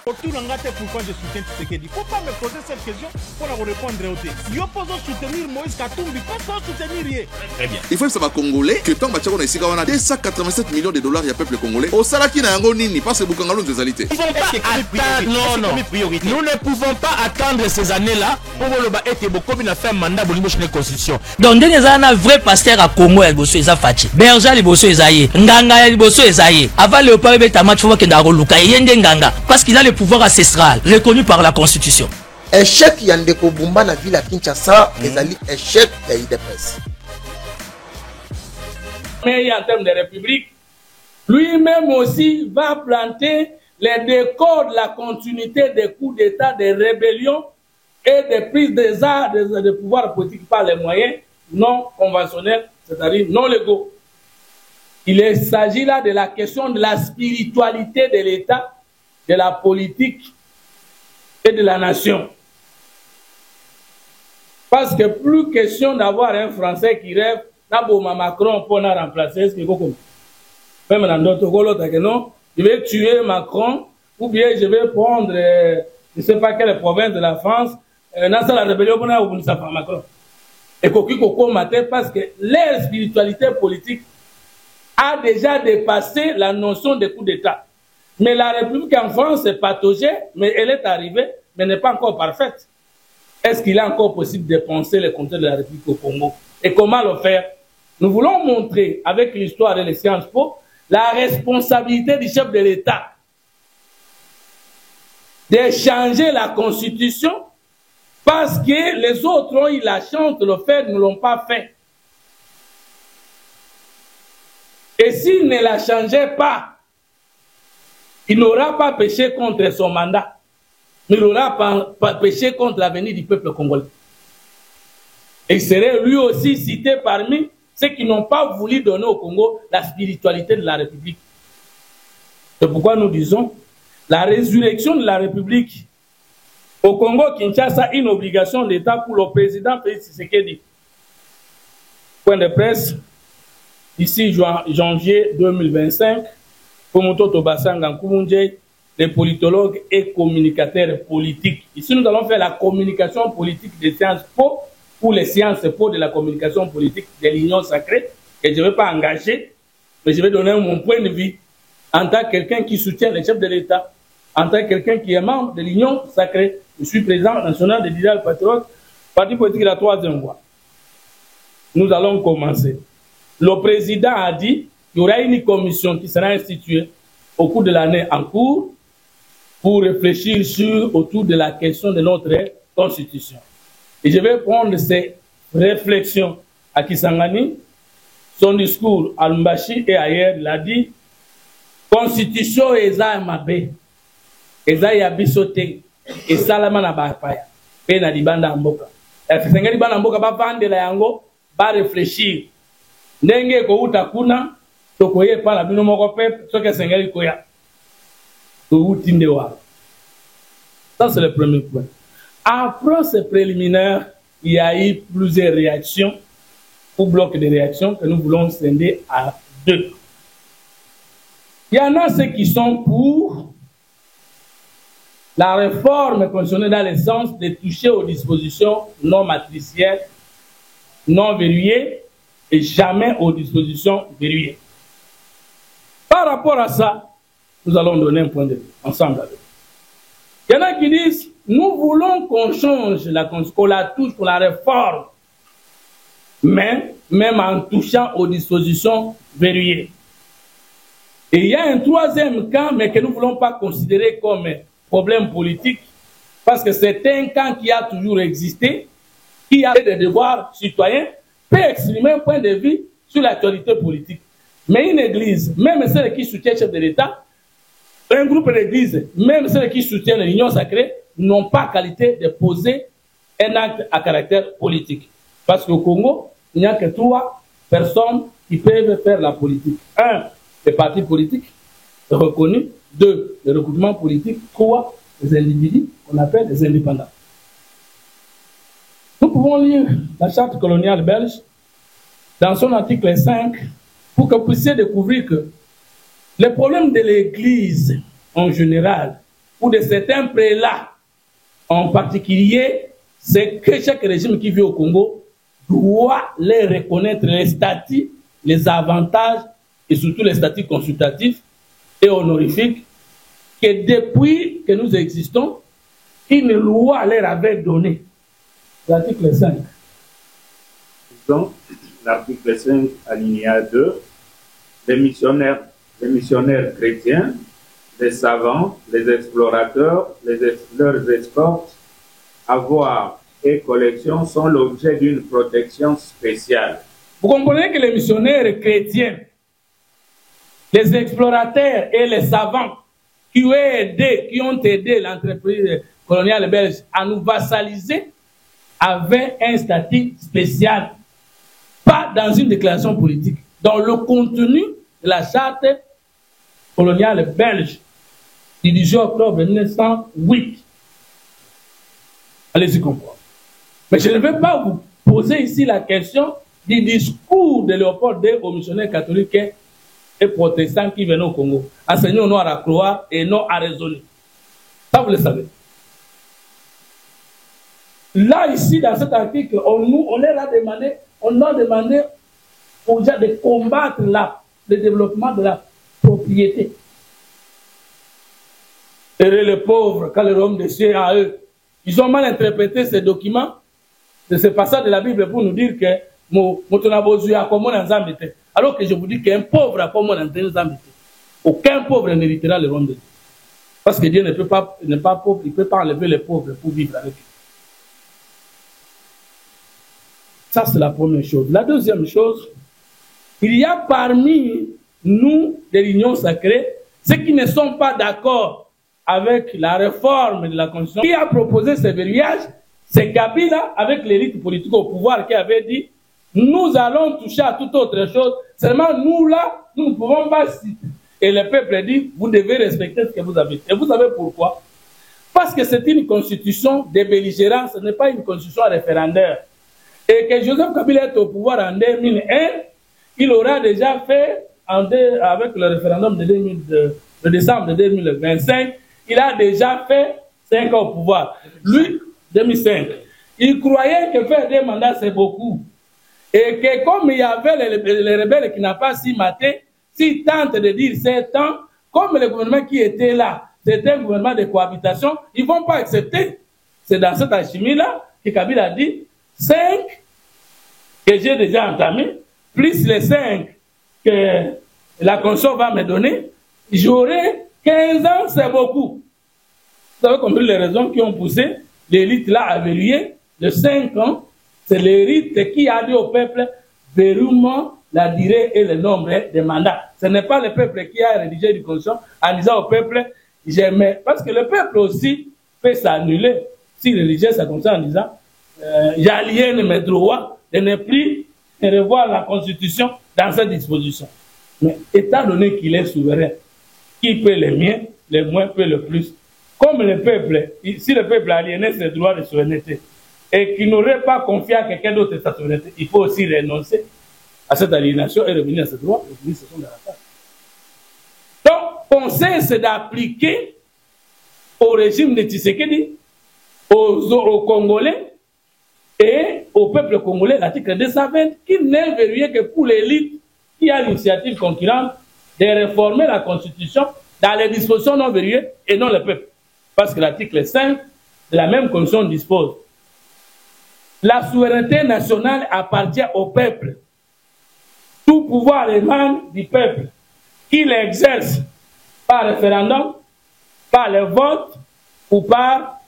Pourquoi je soutiens Tshisekedi? Il ne faut pas me poser cette question pour répondre au thé. Il faut soutenir Moïse Katumbi, pas soutenir. Très bien. Il faut savoir Congolais que tant que on a ici, on a 287 millions de dollars, il y a peuple congolais. Au Salaki n'a pas nini, parce que Bukangalo des alité. Non. Nous ne pouvons pas attendre ces années-là pour être beaucoup de faire mandat pour la constitution. Donc, il y a un vrai pasteur à Congo, il y a Fati. Berger, il y a Nganga, il y a avant le pari de Tamat, il y a Luka, il y a Nganga. Parce qu'il a le pouvoir ancestral reconnu par la constitution. Échec Yandeko Bumba na ville à Kinshasa, ezali échec de l'IDPS. Mais en termes de république, lui-même aussi va planter les décors de la continuité des coups d'État, des rébellions et des prises de pouvoir politique par les moyens non conventionnels, c'est-à-dire non légaux. Il s'agit là de la question de la spiritualité de l'État, de la politique et de la nation. Parce que plus question d'avoir un Français qui rêve, Macron pour la remplacer, ce qui est beaucoup. Même dans d'autres cas, non, je vais tuer Macron, ou bien je vais prendre, je ne sais pas quelle province de la France, dans la rébellion pour Macron. Et Koko matin parce que leur spiritualité politique a déjà dépassé la notion des coups d'État. Mais la République en France est pataugeée, mais elle est arrivée, mais n'est pas encore parfaite. Est-ce qu'il est encore possible de penser les comptes de la République au Congo? Et comment le faire? Nous voulons montrer, avec l'histoire et les Sciences Po, la responsabilité du chef de l'État de changer la Constitution parce que les autres ont eu la chance de le faire, ne l'ont pas fait. Et s'il ne la changeait pas, il n'aura pas péché contre son mandat, mais il n'aura pas péché contre l'avenir du peuple congolais. Et il serait lui aussi cité parmi ceux qui n'ont pas voulu donner au Congo la spiritualité de la République. C'est pourquoi nous disons la résurrection de la République au Congo-Kinshasa, une obligation d'État pour le président Félix Tshisekedi. Point de presse, ici janvier 2025, Pomoto Tobasanga Nkumunje, les politologues et communicateurs politiques. Ici, nous allons faire la communication politique des Sciences Po pour les Sciences Po de la communication politique de l'Union sacrée, que je ne vais pas engager, mais je vais donner mon point de vue en tant que quelqu'un qui soutient les chefs de l'État, en tant que quelqu'un qui est membre de l'Union sacrée. Je suis président national de l'Idéal Patriote, parti politique de la troisième voie. Nous allons commencer. Le président a dit qu'il y aura une commission qui sera instituée au cours de l'année en cours pour réfléchir autour de la question de notre constitution. Et je vais prendre ces réflexions à Kisangani, son discours à Lumbashi et ailleurs, il a dit Constitution eza mabe, eza ya bisote, et salama na bapaya, pe na libanda mboka. Kisangani libanda mboka ba vandela yango, ba réfléchir. Ndenge ko utakuna, tokoye pa la bino moko pe, soke Kisangani koya. To utinde wa. Ça c'est le premier point. Après ces préliminaires, il y a eu plusieurs réactions, ou blocs de réactions que nous voulons scinder à deux. Il y en a ceux qui sont pour la réforme constitutionnelle dans le sens de toucher aux dispositions non matricielles, non verrouillées et jamais aux dispositions verrouillées. Par rapport à ça, nous allons donner un point de vue ensemble avec. Il y en a qui disent nous voulons qu'on change la Constitution, qu'on la touche pour la réforme, mais même en touchant aux dispositions verrouillées. Et il y a un troisième camp, mais que nous ne voulons pas considérer comme un problème politique, parce que c'est un camp qui a toujours existé, qui a des devoirs citoyens, peut exprimer un point de vue sur l'actualité politique. Mais une église, même celle qui soutient le chef de l'État, un groupe d'églises, même celles qui soutiennent l'Union sacrée, n'ont pas qualité de poser un acte à caractère politique. Parce qu'au Congo, il n'y a que 3 personnes qui peuvent faire la politique. 1, les partis politiques reconnus. 2, le recrutement politique. 3, les individus qu'on appelle les indépendants. Nous pouvons lire la charte coloniale belge dans son article 5 pour que vous puissiez découvrir que les problèmes de l'Église en général ou de certains prélats en particulier, c'est que chaque régime qui vit au Congo doit les reconnaître les statuts, les avantages et surtout les statuts consultatifs et honorifiques que depuis que nous existons, une loi leur avait donné. L'article 5. Donc, l'article 5, alinéa 2, les missionnaires chrétiens, les savants, les explorateurs, leurs escortes, avoirs et collections sont l'objet d'une protection spéciale. Vous comprenez que les missionnaires chrétiens, les explorateurs et les savants qui ont aidé l'entreprise coloniale belge à nous vassaliser avaient un statut spécial, pas dans une déclaration politique, dans le contenu de la charte coloniale belge du 18 octobre 1908. Allez-y comprendre. Mais je ne vais pas vous poser ici la question du discours de Léopold II aux missionnaires catholiques et protestants qui venaient au Congo. Enseignons-nous à croire et non à raisonner. Ça, vous le savez. Là, ici, dans cet article, on leur a demandé aux gens de combattre le développement de la propriété. Et les pauvres, quand le royaume des cieux à eux, ils ont mal interprété ces documents, de ce passage de la Bible pour nous dire que alors que je vous dis qu'un pauvre a comme aucun pauvre n'héritera le royaume de Dieu. Parce que Dieu n'est pas pauvre, il ne peut pas enlever les pauvres pour vivre avec eux. Ça, c'est la première chose. La deuxième chose, il y a parmi nous de l'Union sacrée ceux qui ne sont pas d'accord avec la réforme de la Constitution. Qui a proposé ce verrouillage, c'est Kabila avec l'élite politique au pouvoir qui avait dit nous allons toucher à toute autre chose, seulement nous là, nous ne pouvons pas citer. Et le peuple dit vous devez respecter ce que vous avez. Et vous savez pourquoi? Parce que c'est une constitution de belligérance, ce n'est pas une constitution référendaire. Et que Joseph Kabila est au pouvoir en 2001, il aura déjà fait, avec le référendum de décembre de 2025, il a déjà fait 5 ans au pouvoir. Lui, 2005. Il croyait que faire 2 mandats, c'est beaucoup. Et que comme il y avait les rebelles qui n'ont pas si maté, s'ils tentent de dire 7 ans, comme le gouvernement qui était là, c'était un gouvernement de cohabitation, ils ne vont pas accepter. C'est dans cette alchimie-là que Kabila a dit 5 que j'ai déjà entamé, plus les 5 que la Constitution va me donner, j'aurai 15 ans, c'est beaucoup. Vous avez compris les raisons qui ont poussé l'élite là à verrouiller de 5 ans. C'est l'élite qui a dit au peuple verrouillement la durée et le nombre des mandats. Ce n'est pas le peuple qui a rédigé une constitution en disant au peuple j'aimais. Parce que le peuple aussi peut s'annuler s'il rédigeait sa constitution en disant j'aliène mes droits de ne plus revoir la constitution dans cette disposition. Mais étant donné qu'il est souverain, qui peut le mieux, le moins peut le plus. Comme le peuple, si le peuple aliénait ses droits de souveraineté et qu'il n'aurait pas confié à quelqu'un d'autre sa souveraineté, il faut aussi renoncer à cette aliénation et revenir à ses droits. Et ce sont des affaires. Donc, on cesse d'appliquer au régime de Tshisekedi, aux Congolais et au peuple congolais l'article 220 qui n'est verrouillé que pour l'élite qui a l'initiative concurrente de réformer la Constitution dans les dispositions non verrouillées et non le peuple. Parce que l'article 5 de la même Constitution dispose la souveraineté nationale appartient au peuple. Tout pouvoir émane du peuple qui l'exerce par référendum, par le vote ou par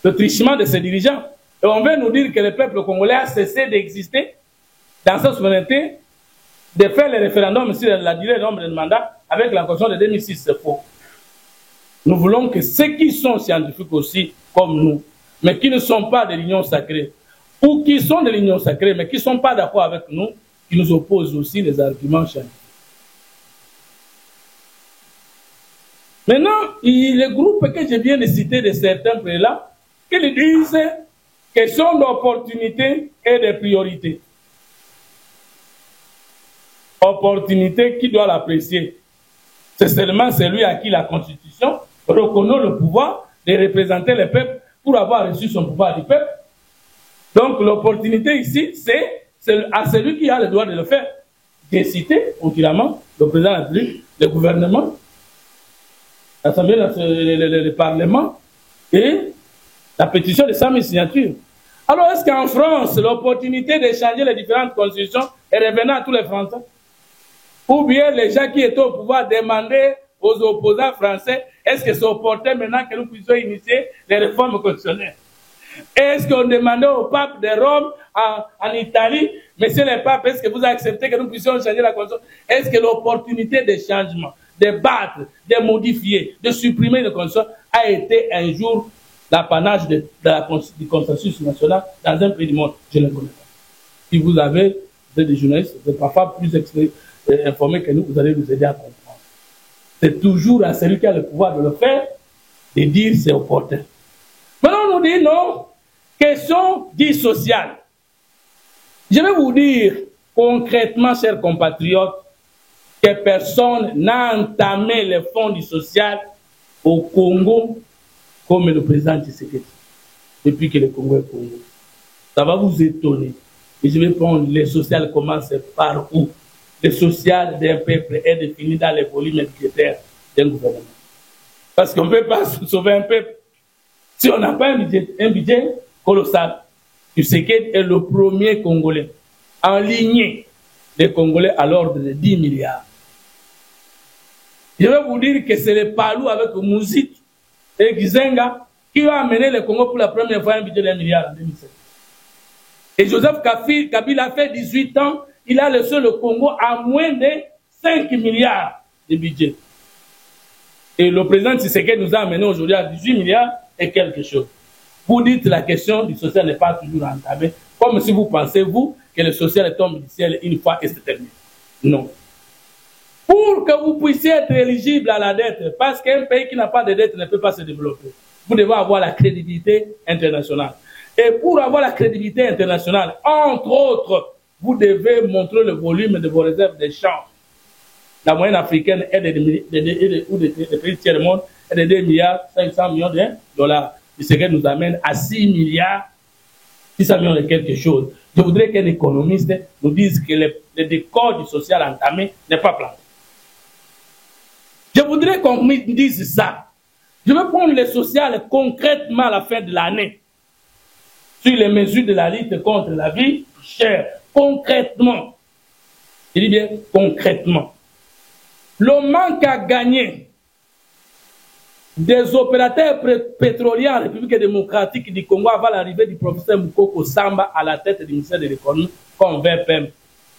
le trichement de ses dirigeants. Et on veut nous dire que le peuple congolais a cessé d'exister dans sa souveraineté, de faire le référendum sur la durée et le nombre de mandats avec la Constitution de 2006, c'est faux. Nous voulons que ceux qui sont scientifiques aussi, comme nous, mais qui ne sont pas de l'Union sacrée, ou qui sont de l'Union sacrée, mais qui ne sont pas d'accord avec nous, qui nous opposent aussi les arguments scientifiques. Maintenant, le groupe que je viens de citer de certains prélats, qu'ils disent question d'opportunité et de priorité. Opportunité, qui doit l'apprécier? C'est seulement celui à qui la Constitution reconnaît le pouvoir de représenter le peuple pour avoir reçu son pouvoir du peuple. Donc l'opportunité ici, c'est à celui qui a le droit de le faire, d'inciter continuellement le président de la République, le gouvernement, l'Assemblée, le Parlement et la pétition de 100 000 signatures. Alors est-ce qu'en France, l'opportunité de changer les différentes constitutions est revenant à tous les Français? Ou bien les gens qui étaient au pouvoir demandaient aux opposants français, est-ce que c'est opportun maintenant que nous puissions initier les réformes constitutionnelles? Est-ce qu'on demandait au pape de Rome en Italie, monsieur le pape, est-ce que vous acceptez que nous puissions changer la constitution? Est-ce que l'opportunité de changement, de battre, de modifier, de supprimer la constitution a été un jour l'apanage du consensus national dans un pays du monde? Je ne connais pas. Si vous êtes des journalistes, vous êtes parfois plus informés que nous, vous allez nous aider à comprendre. C'est toujours à celui qui a le pouvoir de le faire, de dire c'est opportun. Maintenant, on nous dit non, question dite sociale. Je vais vous dire concrètement, chers compatriotes, que personne n'a entamé les fonds du social au Congo comme le président Tshisekedi, depuis que le Congo est Congo. Ça va vous étonner. Et je vais prendre les sociales, commence par où? Le social d'un peuple est défini dans les volumes budgétaires d'un gouvernement. Parce qu'on ne peut pas sauver un peuple si on n'a pas un budget colossal. Tshisekedi est le premier Congolais en lignée des Congolais à l'ordre de 10 milliards. Je vais vous dire que c'est les Palou avec Mouzit et Gizenga qui ont amené le Congo pour la première fois un budget d'1 milliard en 2007. Et Joseph Kabila a fait 18 ans, il a laissé le Congo à moins de 5 milliards de budget. Et le président Tshisekedi nous a amené aujourd'hui à 18 milliards et quelque chose. Vous dites que la question du social n'est pas toujours entamée, comme si vous pensez, vous, que le social tombe du ciel une fois et c'est terminé. Non. Pour que vous puissiez être éligible à la dette, parce qu'un pays qui n'a pas de dette ne peut pas se développer, vous devez avoir la crédibilité internationale. Et pour avoir la crédibilité internationale, entre autres, vous devez montrer le volume de vos réserves d'échange. La moyenne africaine est des pays tiers du monde est de 2 milliards 500 millions de dollars. Ce qui nous amène à 6 milliards 600 millions de quelque chose. Je voudrais qu'un économiste nous dise que le décor du social entamé n'est pas planté. Je voudrais qu'on me dise ça. Je vais prendre le social concrètement à la fin de l'année sur les mesures de la lutte contre la vie chère. Concrètement. Je dis bien concrètement. Le manque à gagner des opérateurs pétroliers en République démocratique du Congo avant l'arrivée du professeur Moukoko Samba à la tête du ministère de l'économie comme VPM.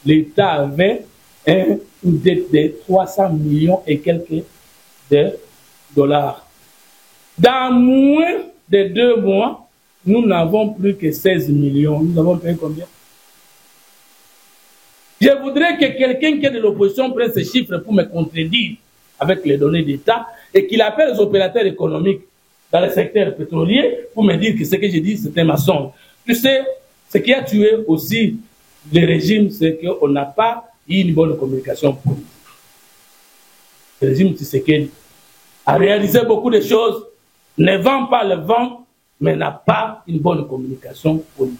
L'État avait une dette de 300 millions et quelques de dollars. Dans moins de 2 mois, nous n'avons plus que 16 millions. Nous avons payé combien? Je voudrais que quelqu'un qui est de l'opposition prenne ces chiffres pour me contredire avec les données d'État et qu'il appelle les opérateurs économiques dans le secteur pétrolier pour me dire que ce que j'ai dit, c'est un mensonge. Tu sais, ce qui a tué aussi le régime, c'est qu'on n'a pas eu une bonne communication politique. Le régime Tshisekedi a réalisé beaucoup de choses, ne vend pas le vent, mais n'a pas une bonne communication politique.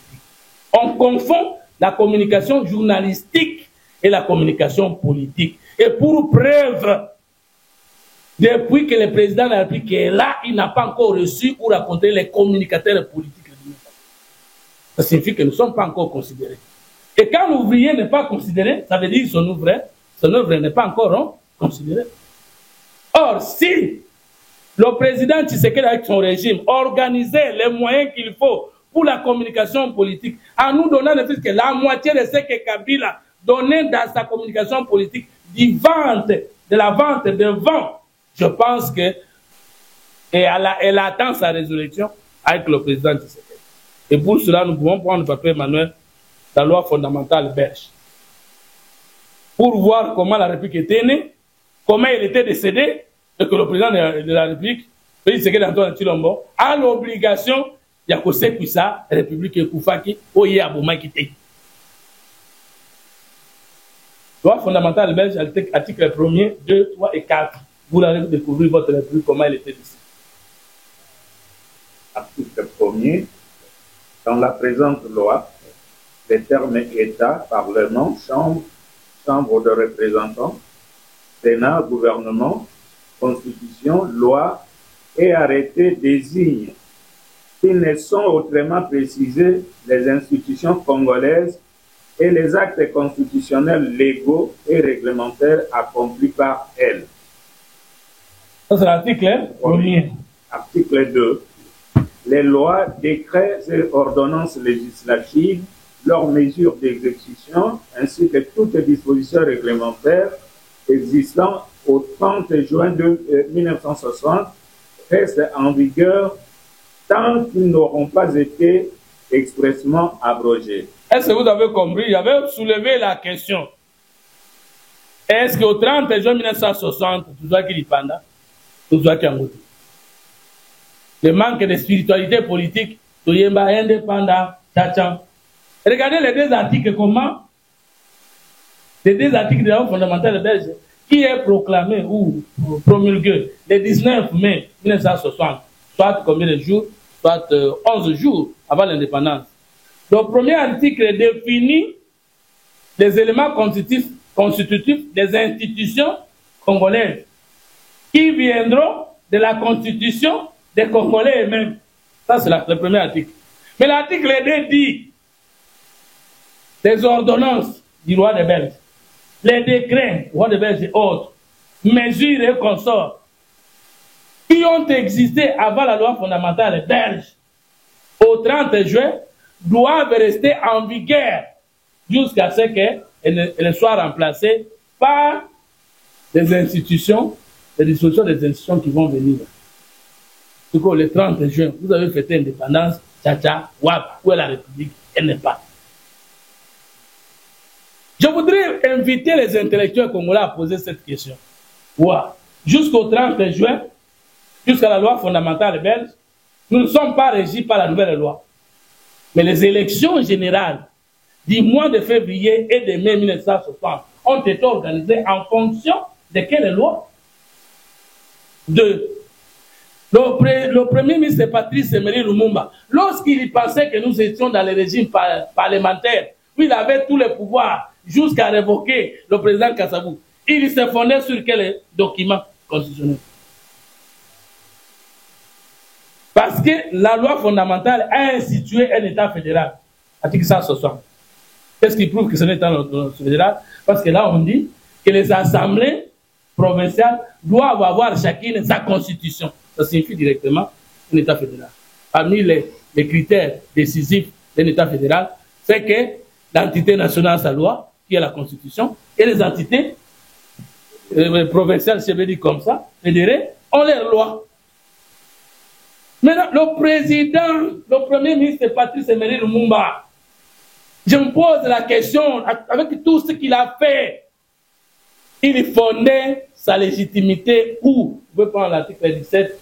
On confond la communication journalistique et la communication politique. Et pour preuve, depuis que le président de la République est là, il n'a pas encore reçu ou raconté les communicateurs politiques. Ça signifie que nous ne sommes pas encore considérés. Et quand l'ouvrier n'est pas considéré, ça veut dire que son œuvre n'est pas encore considérée. Or, si le président Tshisekedi avec son régime organisait les moyens qu'il faut pour la communication politique, en nous donnant ne plus que la moitié de ce que Kabila donnait dans sa communication politique, de la vente de vent, je pense que elle attend sa résurrection avec le président Tshisekedi. Et pour cela, nous pouvons prendre Papa Emmanuel, la loi fondamentale belge, pour voir comment la République était née, comment elle était décédée, et que le président de la République, Félix Tshisekedi Antoine Tshilombo, a l'obligation de faire ça, la République Koufaki, Oye Aboumaki Te. Loi fondamentale belge, article 1er, 2, 3 et 4. vous allez découvrir votre république, comment elle était ici. Article 1er. Dans la présente loi, les termes État, Parlement, Chambre de représentants, Sénat, gouvernement, Constitution, loi et arrêté désignent, s'ils ne sont autrement précisés, les institutions congolaises et les actes constitutionnels légaux et réglementaires accomplis par elles. Ça, c'est l'article 1er. Article 2. Les lois, décrets et ordonnances législatives, leurs mesures d'exécution, ainsi que toutes les dispositions réglementaires existant au 30 juin 1960 restent en vigueur tant qu'ils n'auront pas été expressément abrogés. Est-ce que vous avez compris? J'avais soulevé la question. Est-ce qu'au 30 juin 1960, tout ça qui est pendant, tout ça qui est en route? Le manque de spiritualité politique, tout y est indépendant, tchatchan. Regardez les deux articles, comment? Les deux articles de la loi fondamentale belge qui est proclamé ou promulgué le 19 mai 1960, soit combien de jours? Soit 11 jours avant l'indépendance. Le premier article définit les éléments constitutifs des institutions congolaises qui viendront de la constitution des Congolais eux-mêmes. Ça, c'est le premier article. Mais l'article 2 dit les ordonnances du roi de Belge, les décrets du roi de Belge et autres, mesures et consorts qui ont existé avant la loi fondamentale belge au 30 juin doivent rester en vigueur jusqu'à ce qu'elles soient remplacées par des institutions, des dispositions des institutions qui vont venir. Du coup, le 30 juin, vous avez fêté l'indépendance, tcha-tcha, wap, où est la République? Elle n'est pas. Je voudrais inviter les intellectuels congolais à poser cette question. Wow. Jusqu'au 30 juin, jusqu'à la loi fondamentale belge, nous ne sommes pas régis par la nouvelle loi. Mais les élections générales du mois de février et de mai 1960 ont été organisées en fonction de quelle loi? Le premier ministre Patrice Emery Lumumba, lorsqu'il pensait que nous étions dans le régime parlementaire, où il avait tous les pouvoirs jusqu'à révoquer le président Kassabou, il se fondait sur quel document constitutionnel? Parce que la loi fondamentale a institué un État fédéral, article 160. Qu'est-ce qui prouve que ce n'est pas un État fédéral? Parce que là, on dit que les assemblées provinciales doivent avoir chacune sa constitution. Ça signifie directement un État fédéral. Parmi les critères décisifs d'un État fédéral, c'est que l'entité nationale a sa loi, qui est la constitution, et les entités provinciales, je vais dire comme ça, fédérées, ont leurs lois. Maintenant, le premier ministre Patrice Emery Lumumba, je me pose la question, avec tout ce qu'il a fait, il fondait sa légitimité où? Vous pouvez prendre l'article 17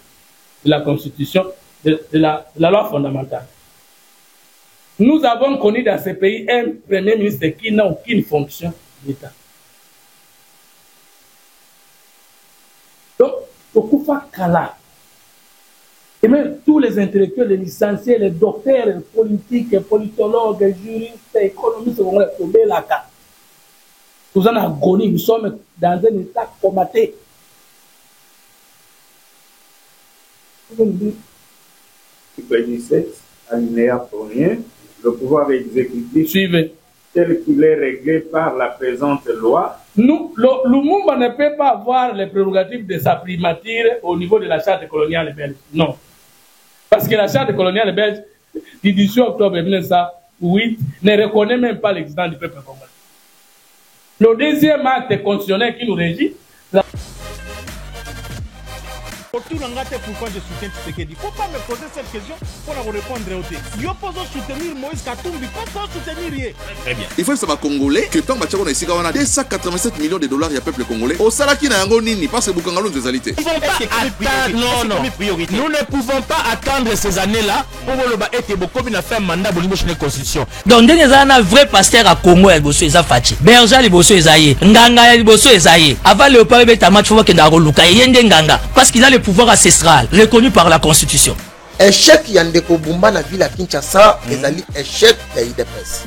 de la Constitution, de la loi fondamentale. Nous avons connu dans ce pays un premier ministre qui n'a aucune fonction d'État. Donc, Okufa Kala, et même tous les intellectuels, les licenciés, les docteurs, les politiques, les politologues, les juristes, les économistes, vont tomber la carte. Nous en agonie, nous sommes dans un état comaté. Article 17, alinéa 1er, le pouvoir exécutif tel qu'il est réglé par la présente loi. Lumumba ne peut pas avoir les prérogatives de sa primature au niveau de la charte coloniale belge. Non. Parce que la charte coloniale belge du 18 octobre 1908 ne reconnaît même pas l'existence du peuple congolais. Le deuxième acte constitutionnel qui nous régit, Autour d'un gâteau, pourquoi je soutiens Tshisekedi? Faut pas me poser cette question pour répondre au thé. Yo pose soutenir Moïse Katumbi, pas soutenir Yé. Très bien. Il faut que ça va congolais que tant que on a ici 287 millions de dollars, il y a peuple congolais. Au salaki na yango nini parce que Bukangalo nous alité. Nous ne pouvons pas attendre ces années-là pour le été beaucoup na faire mandat pour la constitution. Donc ndenge eza na vrai pasteur à Congo ya liboso eza fachi. Berger liboso eza ye. Nganga ya liboso eza ye. Avant Léopard beta match faut que ndako luka yende nganga parce qu'il a le pouvoir ancestral reconnu par la constitution. Échec ya ndeko Bumba na ville à Kinshasa, ezali échec ya IDPS.